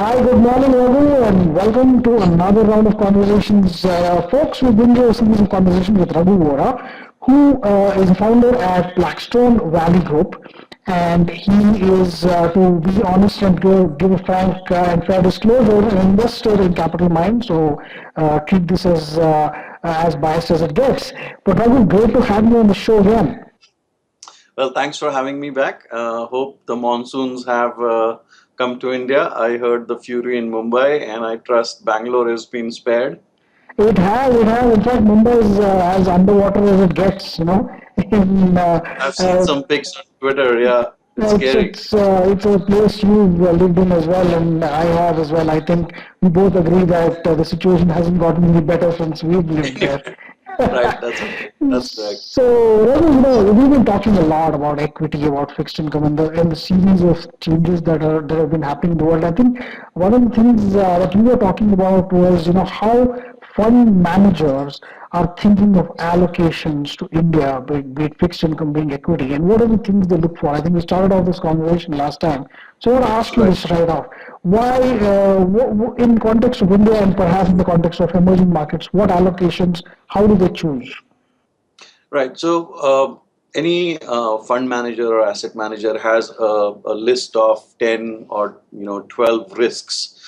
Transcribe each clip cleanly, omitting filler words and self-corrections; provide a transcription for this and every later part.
Hi, good morning, Raghu, and welcome to another round of conversations. Folks, we bring you a series of conversations with Raghu Vohra, who is a founder at Blackstone Valley Group. And he is, to be honest and give a frank and fair disclosure, an investor in CapitalMind. So treat this as biased as it gets. But Raghu, great to have you on the show again. Well, thanks for having me back. Hope the monsoons have come to India. I heard the fury in Mumbai, and I trust Bangalore has been spared. It has. In fact, Mumbai is as underwater as it gets, In, I've seen some pics on Twitter. Yeah, it's scary. it's a place you've lived in as well, and I have as well. I think we both agree that the situation hasn't gotten any better since we've lived there. Right, that's right. That's correct. So, Raghu, we've been talking a lot about equity, about fixed income, and the series of changes that have been happening in the world. I think one of the things that you were talking about was, how fund managers are thinking of allocations to India, be it fixed income, being equity, and what are the things they look for? I think we started off this conversation last time. So I want to ask you Right. this right off. Why, in context of India and perhaps in the context of emerging markets, what allocations, how do they choose? Right. So, any fund manager or asset manager has a list of 10 or 12 risks,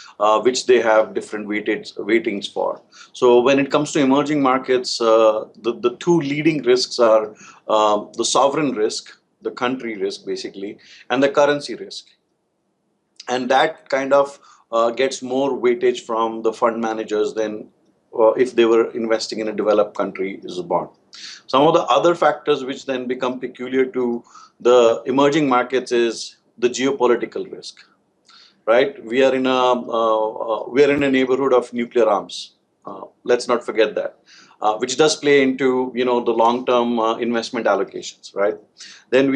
which they have different weightings for. So, when it comes to emerging markets, the two leading risks are the sovereign risk, the country risk basically, and the currency risk, and that kind of gets more weightage from the fund managers than if they were investing in a developed country is a bond. Some of the other factors which then become peculiar to the emerging markets is the geopolitical risk. Right, we are in a neighborhood of nuclear arms. Let's not forget that, which does play into the long-term investment allocations. Right, then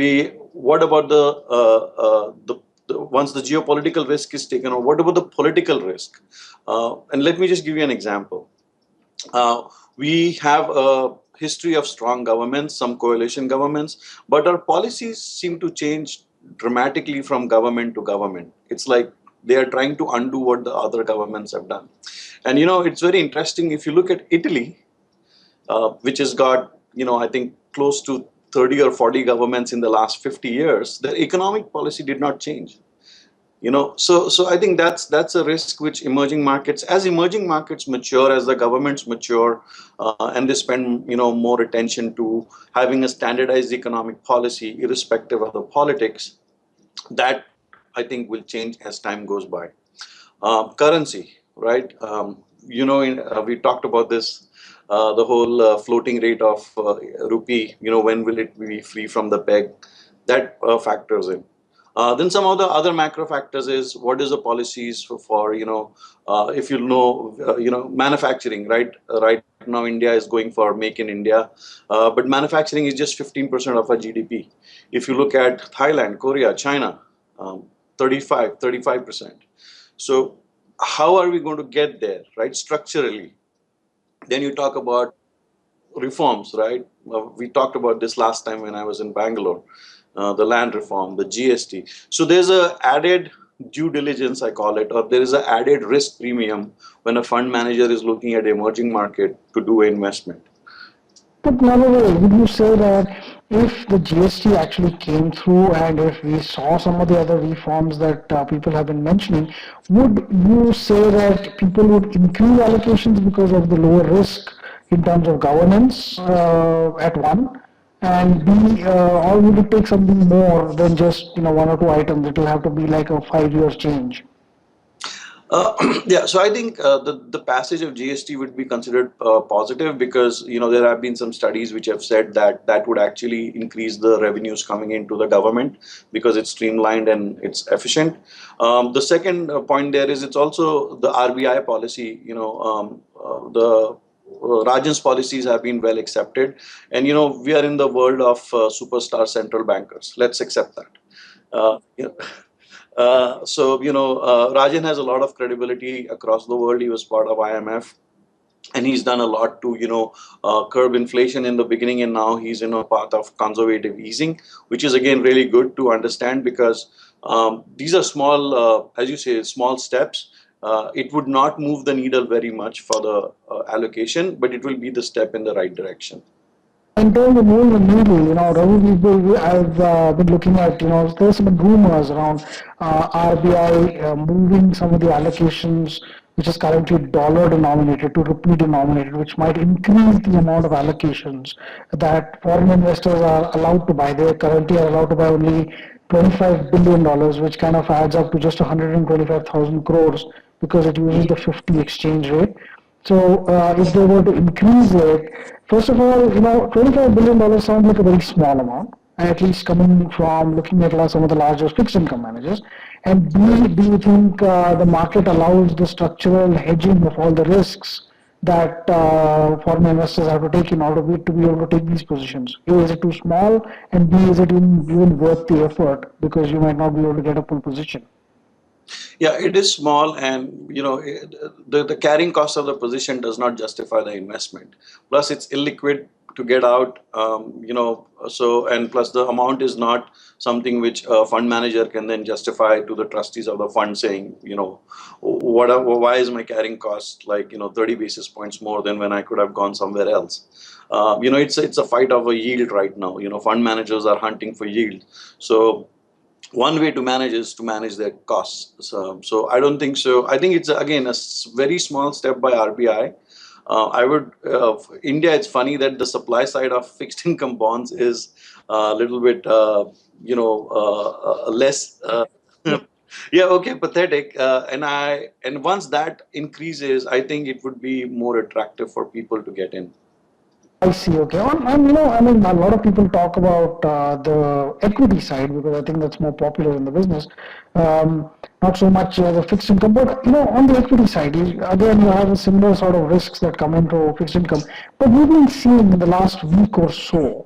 what about the once the geopolitical risk is taken over, what about the political risk? And let me just give you an example. We have a history of strong governments, some coalition governments, but our policies seem to change dramatically from government to government. It's like they are trying to undo what the other governments have done. And it's very interesting if you look at Italy, which has got, I think close to 30 or 40 governments in the last 50 years, their economic policy did not change. So I think that's a risk which emerging markets mature, as the governments mature, and they spend more attention to having a standardized economic policy irrespective of the politics. That I think will change as time goes by. Currency, right? We talked about this, the whole floating rate of rupee. When will it be free from the peg? That factors in. Then some of the other macro factors is what is the policies for if manufacturing, right? Right now India is going for make in India, but manufacturing is just 15% of our GDP. If you look at Thailand, Korea, China, 35%. So how are we going to get there, right? Structurally. Then you talk about reforms, right? We talked about this last time when I was in Bangalore, the land reform, the GST. So there's a added due diligence, I call it, or there is an added risk premium when a fund manager is looking at emerging market to do investment. But Navajo, would you say that if the GST actually came through and if we saw some of the other reforms that people have been mentioning, would you say that people would increase allocations because of the lower risk in terms of governance at one? And B, or would it take something more than just one or two items? It will have to be like a 5 years change. Yeah, so I think the passage of GST would be considered positive because there have been some studies which have said that that would actually increase the revenues coming into the government because it's streamlined and it's efficient. The second point there is it's also the RBI policy. The Rajan's policies have been well accepted, and we are in the world of superstar central bankers. Let's accept that. Uh, Rajan has a lot of credibility across the world. He was part of IMF, and he's done a lot to curb inflation in the beginning, and now he's in a path of conservative easing, which is again really good to understand because These are small, as you say, small steps. It would not move the needle very much for the allocation, but it will be the step in the right direction. In terms of moving the needle, Ravi, I've been looking at, there's some rumors around RBI moving some of the allocations, which is currently dollar denominated to rupee denominated, which might increase the amount of allocations that foreign investors are allowed to buy. They currently are allowed to buy only $25 billion, which kind of adds up to just 125,000 crores because it uses the 50 exchange rate. So if they were to increase it, first of all, $25 billion sounds like a very small amount, at least coming from looking at some of the larger fixed income managers. And B, do you think the market allows the structural hedging of all the risks that foreign investors have to take in order to be able to take these positions? A, is it too small? And B, is it even worth the effort because you might not be able to get a full position? Yeah, it is small, and the carrying cost of the position does not justify the investment. Plus, it's illiquid to get out. So and plus the amount is not something which a fund manager can then justify to the trustees of the fund, saying, why is my carrying cost like 30 basis points more than when I could have gone somewhere else. It's a fight of a yield right now. Fund managers are hunting for yield. So one way to manage is to manage their costs. So I don't think so. I think it's again very small step by RBI. I would India. It's funny that the supply side of fixed income bonds is a little bit less. Yeah, okay, pathetic. And once that increases, I think it would be more attractive for people to get in. I see. Okay. A lot of people talk about the equity side because I think that's more popular in the business. Not so much the fixed income, but on the equity side, again, you have a similar sort of risks that come into fixed income. But we've been seeing in the last week or so,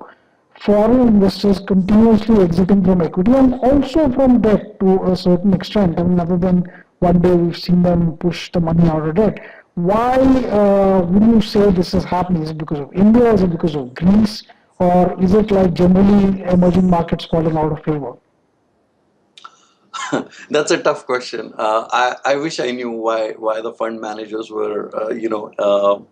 foreign investors continuously exiting from equity and also from debt to a certain extent. I mean, other than one day we've seen them push the money out of debt. Why would you say this is happening? Is it because of India? Is it because of Greece? Or is it like generally emerging markets falling out of favor? That's a tough question. I wish I knew why the fund managers were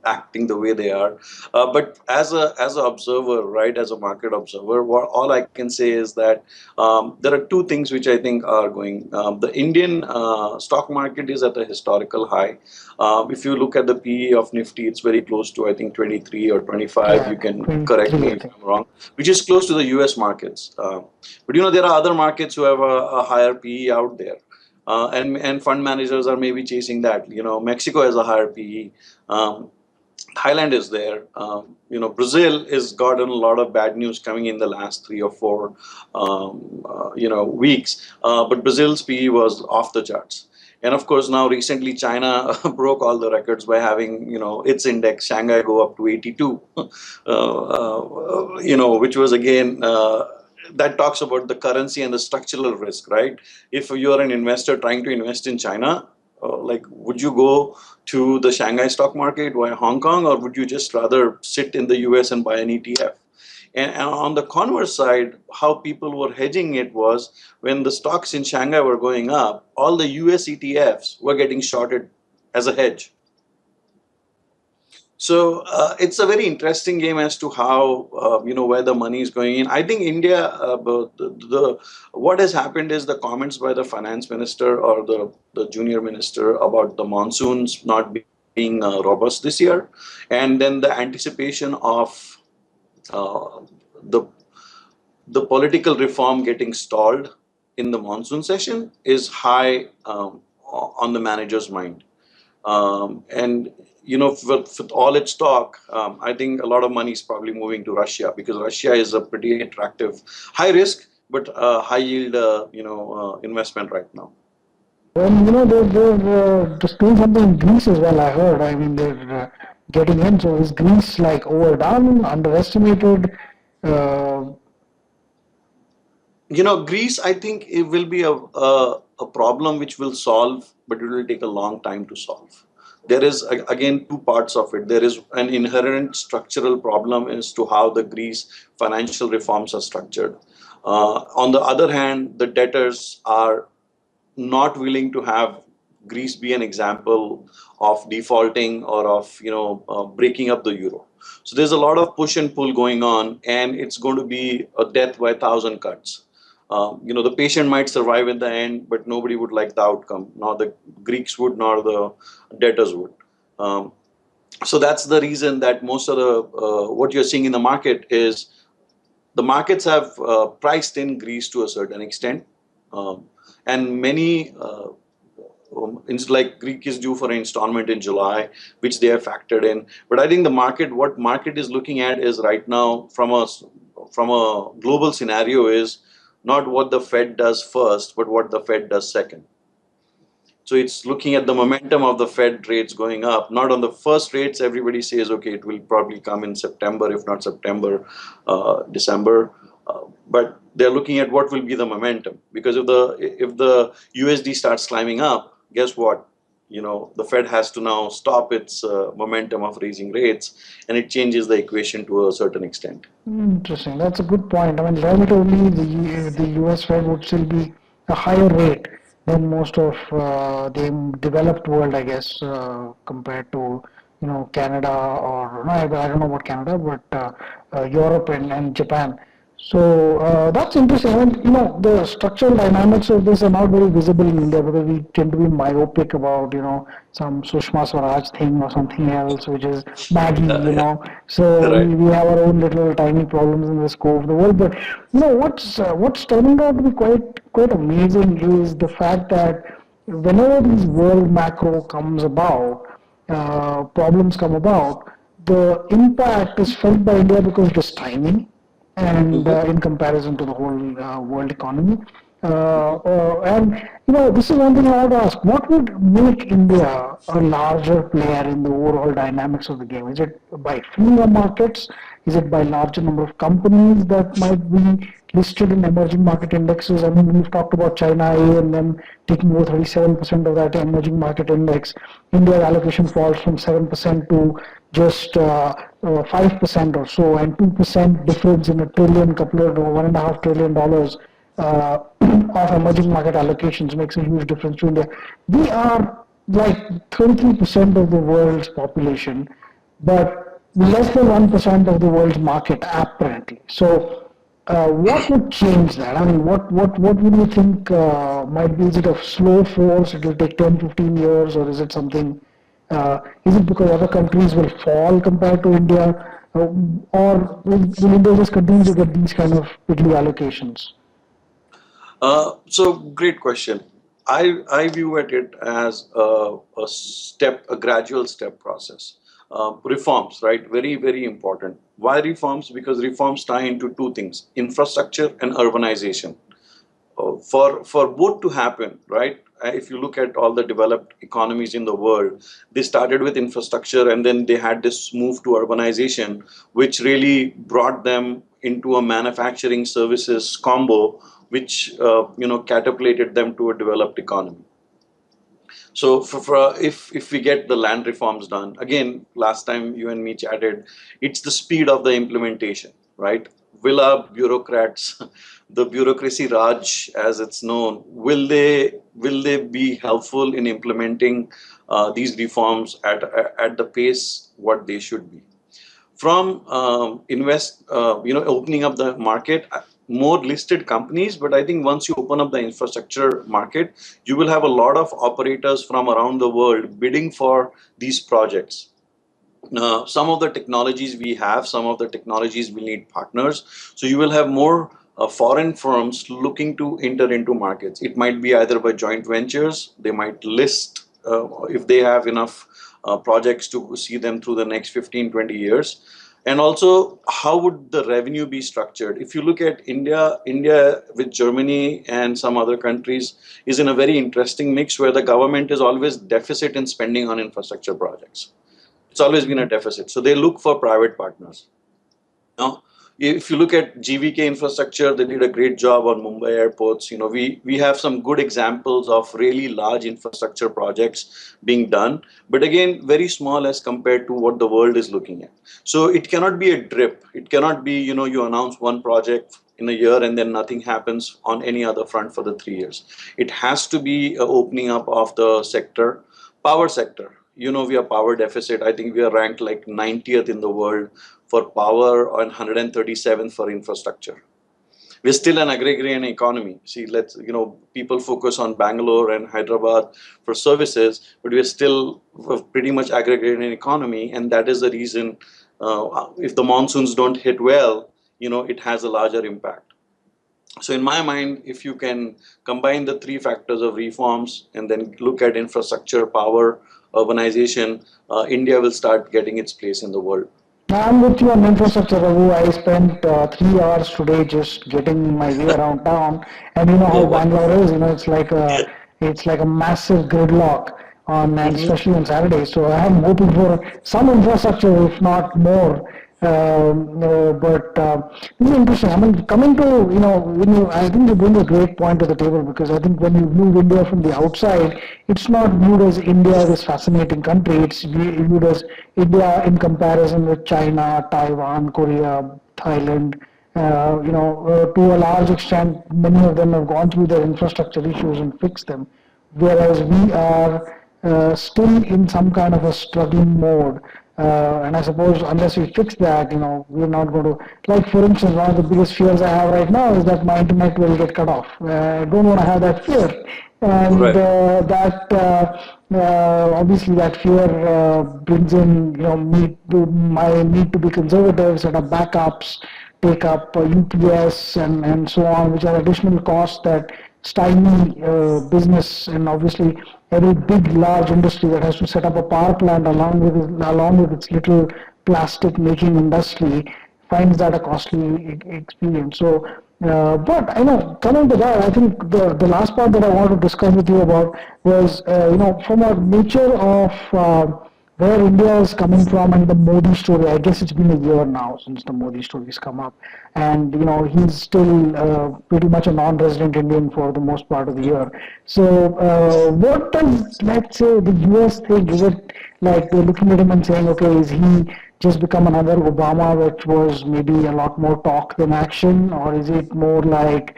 acting the way they are. But as an observer, right, as a market observer, all I can say is that there are two things which I think are going. The Indian stock market is at a historical high. If you look at the PE of Nifty, it's very close to, I think, 23 or 25. Yeah, You can correct 23, me I if think. I'm wrong, which is close to the US markets. But there are other markets who have a higher PE out there. And fund managers are maybe chasing that. Mexico has a higher PE. Thailand is there. Brazil has gotten a lot of bad news coming in the last 3 or 4, weeks. But Brazil's PE was off the charts. And of course, now recently China broke all the records by having its index Shanghai go up to 82, which was again. That talks about the currency and the structural risk, right? If you are an investor trying to invest in China, would you go to the Shanghai stock market via Hong Kong, or would you just rather sit in the US and buy an ETF? And on the converse side, how people were hedging it was when the stocks in Shanghai were going up, all the US ETFs were getting shorted as a hedge. So it's a very interesting game as to how where the money is going in. I think India, what has happened is the comments by the finance minister or the junior minister about the monsoons not being robust this year, and then the anticipation of the political reform getting stalled in the monsoon session is high on the manager's mind. And with all its talk, I think a lot of money is probably moving to Russia because Russia is a pretty attractive, high risk but high yield, investment right now. And they're just doing something in Greece as well. I heard. I mean, they're getting in. So is Greece like overdone, underestimated? Uh, Greece, I think it will be a problem which will solve, but it will take a long time to solve. There is again two parts of it. There is an inherent structural problem as to how the Greece financial reforms are structured. On the other hand, the debtors are not willing to have Greece be an example of defaulting or of breaking up the euro. So there's a lot of push and pull going on, and it's going to be a death by 1,000 cuts. The patient might survive in the end, but nobody would like the outcome. Nor the Greeks would, nor the debtors would. Um, so that's the reason that most of the what you're seeing in the market is the markets have priced in Greece to a certain extent, um, and many it's like Greek is due for an installment in July, which they have factored in. But I think what market is looking at is right now from a global scenario is not what the Fed does first, but what the Fed does second. So it's looking at the momentum of the Fed rates going up. Not on the first rates, everybody says, okay, it will probably come in September, if not September, December. But they're looking at what will be the momentum. Because if the USD starts climbing up, guess what? The Fed has to now stop its momentum of raising rates, and it changes the equation to a certain extent. Interesting. That's a good point. I mean, relatively, the U.S. Fed would still be a higher rate than most of the developed world, I guess, compared to Canada or no, I don't know about Canada, but Europe and Japan. So that's interesting. I mean, the structural dynamics of this are not very visible in India because we tend to be myopic about, some Sushma Swaraj thing or something else, which is Yeah, Maggie. So we, right. we have our own little tiny problems in the scope of the world. But what's turning out to be quite amazing is the fact that whenever these world macro comes about, problems come about, the impact is felt by India because it is tiny and Mhm. in comparison to the whole world economy. And this is one thing I want to ask: what would make India a larger player in the overall dynamics of the game? Is it by fewer markets? Is it by larger number of companies that might be listed in emerging market indexes? I mean, we've talked about China A and then taking over 37% of that emerging market index. India's allocation falls from 7% to just 5% or so, and 2% difference in a trillion, couple of $1.5 trillion of emerging market allocations makes a huge difference to India. We are like 33% of the world's population, but less than 1% of the world's market apparently. So, what would change that? I mean, what would you think might be? Is it a slow force? It will take 10, 15 years, or is it something? Is it because other countries will fall compared to India, or will India just continue to get these kind of piddly allocations? So great question. I view it as a gradual step process. Reforms, right? Very, very important. Why reforms? Because reforms tie into two things: infrastructure and urbanization. For both to happen, right? If you look at all the developed economies in the world, they started with infrastructure and then they had this move to urbanization, which really brought them into a manufacturing services combo, which catapulted them to a developed economy. So if we get the land reforms done, again, last time you and me chatted, it's the speed of the implementation, right? Will our bureaucrats, the bureaucracy Raj, as it's known, will they be helpful in implementing these reforms at the pace what they should be? From opening up the market, more listed companies. But I think once you open up the infrastructure market, you will have a lot of operators from around the world bidding for these projects. Some of the technologies we have, some of the technologies will need partners. So you will have more foreign firms looking to enter into markets. It might be either by joint ventures, they might list if they have enough projects to see them through the next 15, 20 years. And also, how would the revenue be structured? If you look at India with Germany and some other countries is in a very interesting mix where the government is always deficit in spending on infrastructure projects. It's always been a deficit. So they look for private partners. Now, if you look at GVK infrastructure, they did a great job on Mumbai airports. We have some good examples of really large infrastructure projects being done, but again, very small as compared to what the world is looking at. So it cannot be a drip. It cannot be, you announce one project in a year and then nothing happens on any other front for the 3 years. It has to be a opening up of the sector. Power sector, we are power deficit. I think we are ranked like 90th in the world for power and 137th for infrastructure. We're still an agrarian economy. See, people focus on Bangalore and Hyderabad for services, but we're still pretty much agrarian economy, and that is the reason if the monsoons don't hit well, it has a larger impact. So in my mind, if you can combine the three factors of reforms and then look at infrastructure, power, urbanization, India will start getting its place in the world. I'm with you on infrastructure, Raghu. I spent 3 hours today just getting my way around town, and you know how Oh, wow. Bangalore is. It's like a massive gridlock on, and Mhm. especially on Saturdays. So I'm hoping for some infrastructure, if not more. But this is interesting. I mean, coming to I think you bring a great point to the table, because I think when you view India from the outside, it's not viewed as India, this fascinating country. It's viewed as India in comparison with China, Taiwan, Korea, Thailand. To a large extent, many of them have gone through their infrastructure issues and fixed them, whereas we are still in some kind of a struggling mode. And I suppose unless we fix that, we're not going to. Like, for instance, one of the biggest fears I have right now is that my internet will get cut off. I don't want to have that fear, and Right. obviously that fear brings in, my need to be conservative, set up backups, take up UPS and so on, which are additional costs that stymie business, and obviously every big large industry that has to set up a power plant along with its little plastic making industry finds that a costly experience. So, but coming to that, I think the last part that I want to discuss with you about was, from a nature of where India is coming from and the Modi story. I guess it's been a year now since the Modi story's come up, and he's still pretty much a non-resident Indian for the most part of the year. So, what does, let's say, the US think? Is it like they're looking at him and saying, okay, is he just become another Obama, which was maybe a lot more talk than action, or is it more like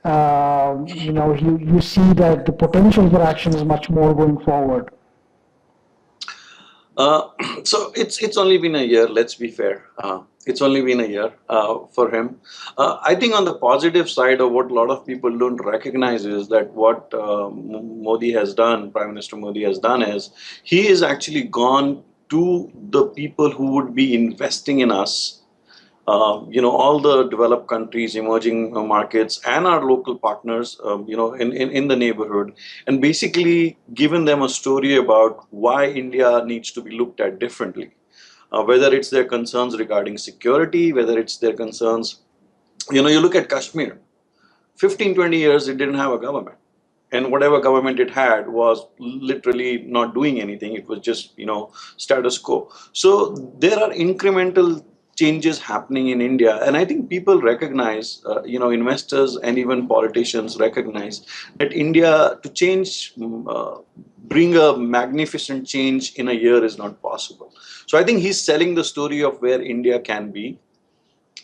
you see that the potential for action is much more going forward? Uh, so it's only been a year. Let's be fair. It's only been a year for him. I think on the positive side of what a lot of people don't recognize is that what Modi has done, Prime Minister Modi has done, is he is actually gone to the people who would be investing in us, all the developed countries, emerging markets, and our local partners, in the neighborhood, and basically given them a story about why India needs to be looked at differently. Whether it's their concerns regarding security, whether it's their concerns, you look at Kashmir, 15, 20 years, it didn't have a government. And whatever government it had was literally not doing anything. It was just, status quo. So there are incremental changes happening in India. And I think people recognize, investors and even politicians recognize that India to change, bring a magnificent change in a year is not possible. So I think he's selling the story of where India can be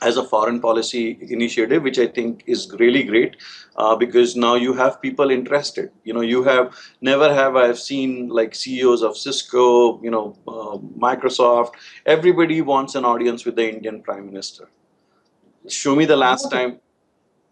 as a foreign policy initiative, which I think is really great, because now you have people interested. You have never have I've seen like CEOs of Cisco, Microsoft. Everybody wants an audience with the Indian Prime Minister. Show me the last time.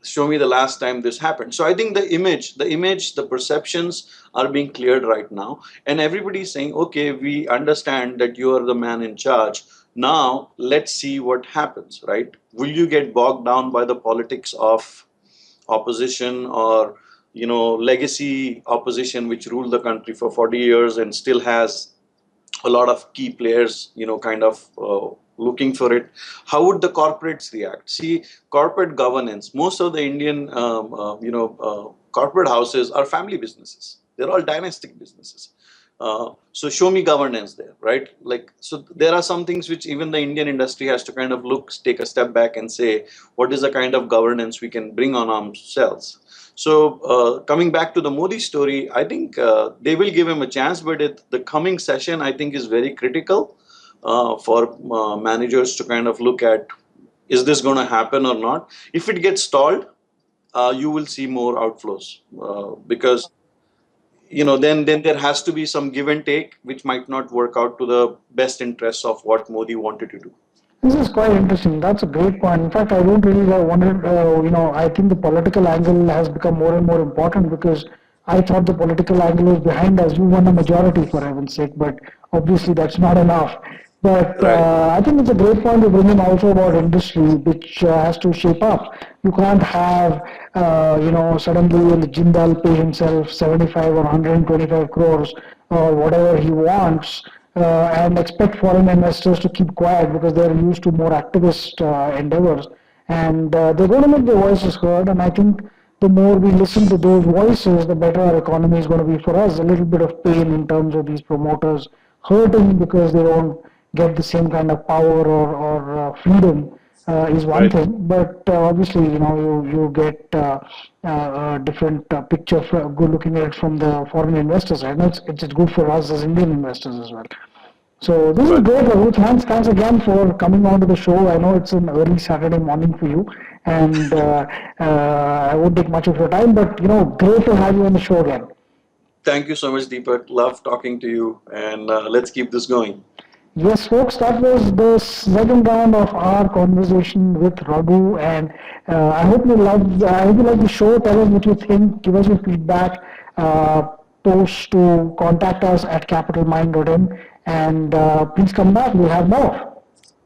Show me the last time this happened. So I think the perceptions are being cleared right now, and everybody's saying, okay, we understand that you are the man in charge. Now let's see what happens, right? Will you get bogged down by the politics of opposition, or legacy opposition which ruled the country for 40 years and still has a lot of key players, kind of looking for it? How would the corporates react? See, corporate governance, most of the Indian, corporate houses are family businesses. They're all dynastic businesses. So show me governance there, right? Like, so there are some things which even the Indian industry has to kind of take a step back and say, what is the kind of governance we can bring on ourselves? So coming back to the Modi story, I think they will give him a chance, but the coming session, I think, is very critical for managers to kind of look at, is this going to happen or not? If it gets stalled, you will see more outflows because then there has to be some give and take, which might not work out to the best interests of what Modi wanted to do. This is quite interesting. That's a great point. In fact, I don't really want to, I think the political angle has become more and more important because I thought the political angle was behind us. You won a majority, for heaven's sake, but obviously that's not enough. But Right. I think it's a great point to bring in also about industry, which has to shape up. You can't have, suddenly Jindal pay himself 75 or 125 crores or whatever he wants and expect foreign investors to keep quiet because they're used to more activist endeavors. And they're going to make their voices heard. And I think the more we listen to those voices, the better our economy is going to be for us. A little bit of pain in terms of these promoters hurting because they don't get the same kind of power or freedom is one Right. thing, but obviously, you get different picture good looking at it from the foreign investors side. And it's good for us as Indian investors as well. So this is Right. great, Raghu. Thanks again for coming on to the show. I know it's an early Saturday morning for you, and I won't take much of your time, but great to have you on the show again. Thank you so much, Deepak. Love talking to you, and let's keep this going. Yes, folks, that was the second round of our conversation with Raghu, and I hope you love the show. Tell us what you think. Give us your feedback. Post to contact us at capitalmind.in, and please come back. We'll have more.